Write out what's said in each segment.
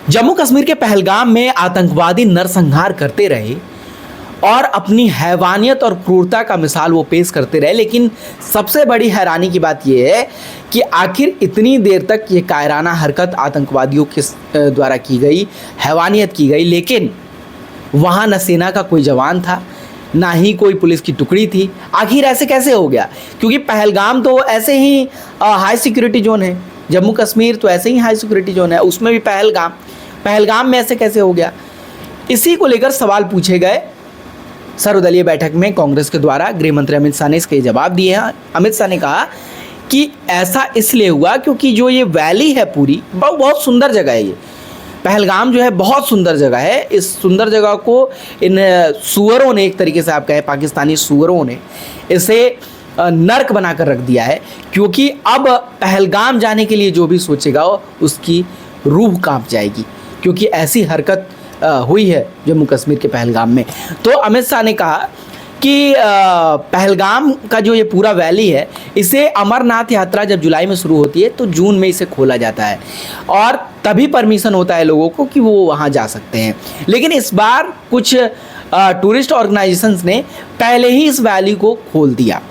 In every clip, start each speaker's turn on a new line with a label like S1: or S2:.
S1: जम्मू कश्मीर के पहलगाम में आतंकवादी नरसंहार करते रहे और अपनी हैवानियत और क्रूरता का मिसाल वो पेश करते रहे, लेकिन सबसे बड़ी हैरानी की बात यह है कि आखिर इतनी देर तक ये कायराना हरकत आतंकवादियों के द्वारा की गई, हैवानियत की गई, लेकिन वहाँ न सेना का कोई जवान था, ना ही कोई पुलिस की टुकड़ी थी। आखिर ऐसे कैसे हो गया? क्योंकि पहलगाम तो ऐसे ही हाई सिक्योरिटी जोन है, जम्मू कश्मीर तो ऐसे ही हाई सिक्योरिटी जोन है, उसमें भी पहलगाम में ऐसे कैसे हो गया? इसी को लेकर सवाल पूछे गए सर्वदलीय बैठक में कांग्रेस के द्वारा। गृह मंत्री अमित शाह ने इसके जवाब दिए हैं। अमित शाह ने कहा कि ऐसा इसलिए हुआ क्योंकि जो ये वैली है पूरी बहुत सुंदर जगह है। ये पहलगाम जो है बहुत सुंदर जगह है। इस सुंदर जगह को इन सुअरों ने, एक तरीके से आप कहें पाकिस्तानी सुअरों ने इसे नर्क बनाकर रख दिया है, क्योंकि अब पहलगाम जाने के लिए जो भी सोचेगा उसकी रूह कांप जाएगी, क्योंकि ऐसी हरकत हुई है जम्मू कश्मीर के पहलगाम में। तो अमित शाह ने कहा कि पहलगाम का जो ये पूरा वैली है, इसे अमरनाथ यात्रा जब जुलाई में शुरू होती है तो जून में इसे खोला जाता है और तभी परमिशन होता है लोगों को कि वो वहाँ जा सकते हैं। लेकिन इस बार कुछ टूरिस्ट ऑर्गेनाइजेशंस ने पहले ही इस वैली को खोल दिया।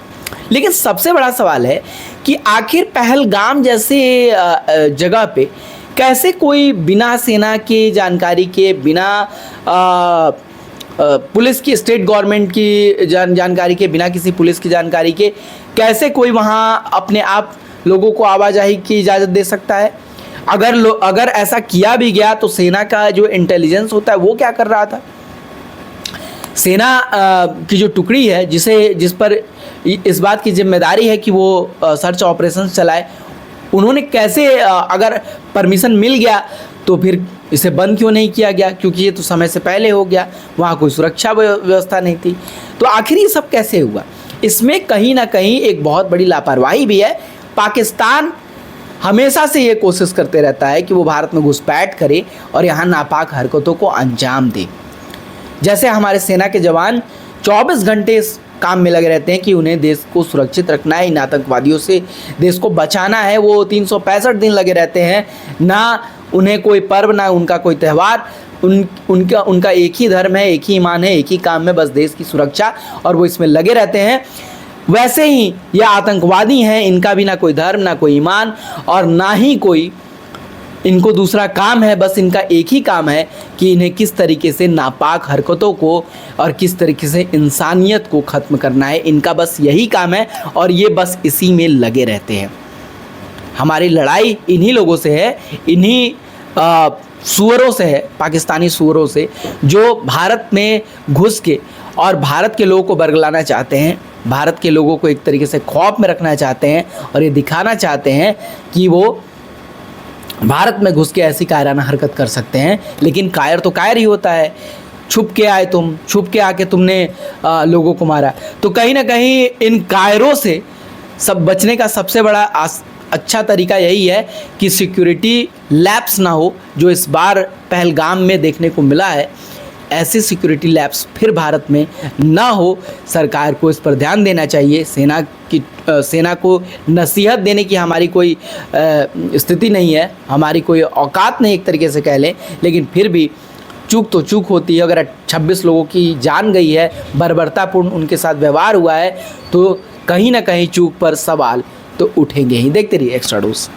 S1: लेकिन सबसे बड़ा सवाल है कि आखिर पहलगाम जैसे जगह पे कैसे कोई बिना सेना की जानकारी के, बिना पुलिस की, स्टेट गवर्नमेंट की जानकारी के, बिना किसी पुलिस की जानकारी के कैसे कोई वहाँ अपने आप लोगों को आवाजाही की इजाज़त दे सकता है? अगर ऐसा किया भी गया तो सेना का जो इंटेलिजेंस होता है वो क्या कर रहा था? सेना की जो टुकड़ी है जिस पर इस बात की जिम्मेदारी है कि वो सर्च ऑपरेशन चलाए, उन्होंने कैसे, अगर परमिशन मिल गया तो फिर इसे बंद क्यों नहीं किया गया? क्योंकि ये तो समय से पहले हो गया, वहाँ कोई सुरक्षा व्यवस्था नहीं थी। तो आखिर ये सब कैसे हुआ? इसमें कहीं ना कहीं एक बहुत बड़ी लापरवाही भी है। पाकिस्तान हमेशा से ये कोशिश करते रहता है कि वो भारत में घुसपैठ करे और यहाँ नापाक हरकतों को अंजाम दे। जैसे हमारे सेना के जवान 24 घंटे इस काम में लगे रहते हैं कि उन्हें देश को सुरक्षित रखना है, इन आतंकवादियों से देश को बचाना है। वो 365 दिन लगे रहते हैं, ना उन्हें कोई पर्व, ना उनका कोई त्यौहार, उनका एक ही धर्म है, एक ही ईमान है, एक ही काम में, बस देश की सुरक्षा, और वो इसमें लगे रहते हैं। वैसे ही ये आतंकवादी हैं, इनका भी ना कोई धर्म, ना कोई ईमान और ना ही कोई इनको दूसरा काम है। बस इनका एक ही काम है कि इन्हें किस तरीके से नापाक हरकतों को और किस तरीके से इंसानियत को ख़त्म करना है। इनका बस यही काम है और ये बस इसी में लगे रहते हैं। हमारी लड़ाई इन्हीं लोगों से है, इन्हीं सुअरों से है, पाकिस्तानी सुअरों से, जो भारत में घुस के और भारत के लोगों को बरगलाना चाहते हैं, भारत के लोगों को एक तरीके से खौफ में रखना चाहते हैं और ये दिखाना चाहते हैं कि वो भारत में घुस के ऐसी कायराना हरकत कर सकते हैं। लेकिन कायर तो कायर ही होता है। छुप के आए तुम, छुप के आके तुमने लोगों को मारा। तो कहीं ना कहीं इन कायरों से सब बचने का सबसे बड़ा अच्छा तरीका यही है कि सिक्योरिटी लैप्स ना हो, जो इस बार पहलगाम में देखने को मिला है। ऐसे सिक्योरिटी लैप्स फिर भारत में ना हो। सरकार को इस पर ध्यान देना चाहिए। सेना को नसीहत देने की हमारी कोई स्थिति नहीं है, हमारी कोई औकात नहीं, एक तरीके से कह लें। लेकिन फिर भी चूक तो चूक होती है। अगर 26 लोगों की जान गई है, बर्बरतापूर्ण उनके साथ व्यवहार हुआ है, तो कहीं ना कहीं चूक पर सवाल तो उठेंगे ही। देखते रहिए एक्स्ट्रा डोज।